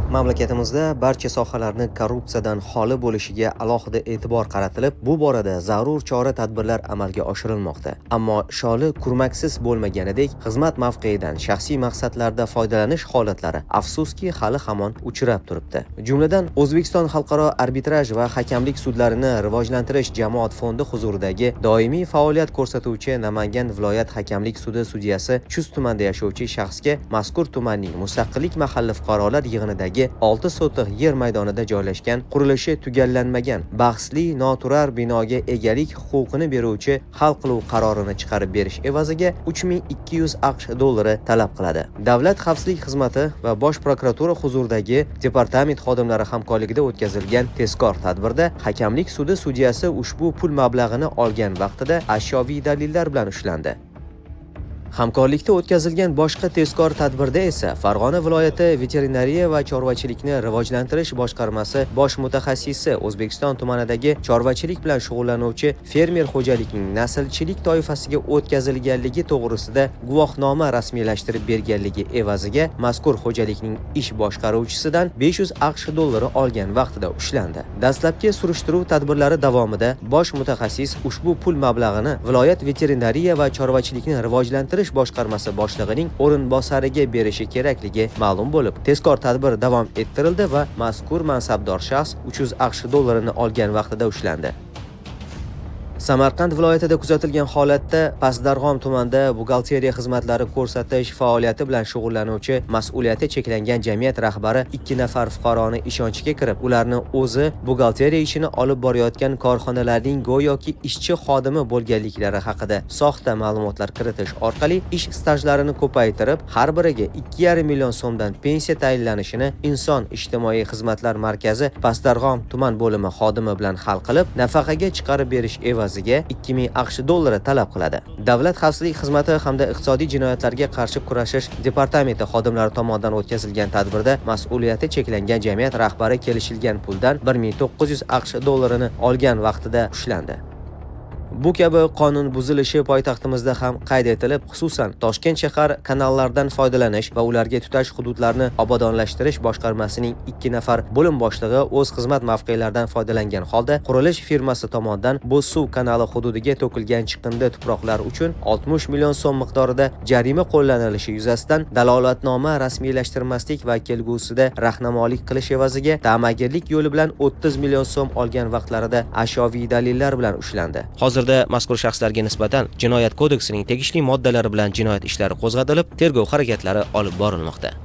Mamlakatimizda barcha sohalarni korrupsiyadan xoli bo'lishiga alohida e'tibor qaratilib, bu borada zarur chora-tadbirlar amalga oshirilmoqda. Ammo sholi kurmaksiz bo'lmaganidek, xizmat mavqeidan shaxsiy maqsadlarda foydalanish holatlari afsuski hali hamon uchrab turibdi. Jumladan, O'zbekiston Xalqaro arbitraj va hakamlik sudlarini rivojlantirish jamoat fondi huzuridagi doimiy faoliyat ko'rsatuvchi Namangan viloyat hakamlik sudi sudyasi Chust tumanida yashovchi shaxsga mazkur tumanning Mustaqillik mahalli fuqarolar yig'inidagi 6 sotix yer maydonida joylashgan, qurilishi tugallanmagan, bahsli noturar binoga egalik huquqini beruvchi hal qiluv qarorini chiqarib berish evaziga 3200 AQSh dollari talab qiladi. Davlat xavfsizlik xizmati va Bosh prokuratura huzuridagi departament xodimlari hamkorligida o'tkazilgan tezkor tadbirda hakamlik sudi sudyasi ushbu pul mablag'ini olgan vaqtida ashyoviy dalillar bilan ushlandi. Hamkorlikda o'tkazilgan boshqa tezkor tadbirda esa Farg'ona viloyati veterinariya va chorvachilikni rivojlantirish boshqarmasi bosh mutaxassisi O'zbekiston tumanidagi chorvachilik bilan shug'ullanuvchi fermer xo'jaligining naslchilik toifasiga o'tkazilganligi to'g'risida guvohnoma rasmiylashtirib berganligi evaziga mazkur xo'jalikning ish boshqaruvchisidan 500 AQSh dollari olgan vaqtida ushlandi. Dastlabki surishtiruv tadbirlari davomida bosh mutaxassis ushbu pul mablag'ini viloyat veterinariya va chorvachilikni rivojlantirish boshqarmasi boshlig'ining o'rinbosariga berishi kerakligi ma'lum bo'lib, tezkor tadbir davom ettirildi va mazkur mansabdor shaxs 300 AQSh dollarini olgan vaqtida ushlandi. Samarqand viloyatida kuzatilgan holatda Pastdarg'om tumanida buxgalteriya xizmatlari ko'rsatish faoliyati bilan shug'ullanuvchi mas'uliyati cheklangan jamiyat rahbari 2 nafar fuqaroni ishonchiga kirib, ularni o'zi buxgalteriya ishini olib borayotgan korxonalarning go'yoki ishchi xodimi bo'lganliklari haqida soxta ma'lumotlar kiritish orqali ish stajlarini ko'paytirib, har biriga 2,5 million so'mdan pensiya tayinlanishini Inson ijtimoiy xizmatlar markazi Pastdarg'om tuman bo'limi xodimi bilan hal qilib, nafaqaga chiqarib berish evaziga 2000 AQSh dollari talab qiladi. Davlat xavfsizlik xizmati hamda iqtisodiy jinoyatlarga qarshi kurashish departamenti xodimlari tomonidan o'tkazilgan tadbirda mas'uliyati cheklangan jamiyat rahbari kelishilgan puldan 1900 AQSh dollarini olgan vaqtida ushlandi. Bu kabi qonun buzilishi poytaxtimizda ham qayd etilib, xususan Toshkent shahar kanallardan foydalanish va ularga tutash hududlarni obodonlashtirish boshqarmasining 2 nafar bo'lim boshlig'i o'z xizmat mavqelaridan foydalangan holda qurilish firmasi tomonidan Bo'zsuv kanali hududiga to'kilgan chiqindi tuproqlar uchun 60 million so'm miqdorida jarima qo'llanilishi yuzasidan dalolatnoma rasmiylashtirmaslik va kelgusida rahnamolik qilish evaziga ta'magirlik yo'li bilan 30 million so'm olgan vaqtlarida ashyoviy dalillar bilan ushlandi. Hozirda mazkur shaxslarga nisbatan Jinoyat kodeksining tegishli moddalari bilan jinoyat ishlari qo'zg'atilib, tergov harakatlari olib borilmoqda.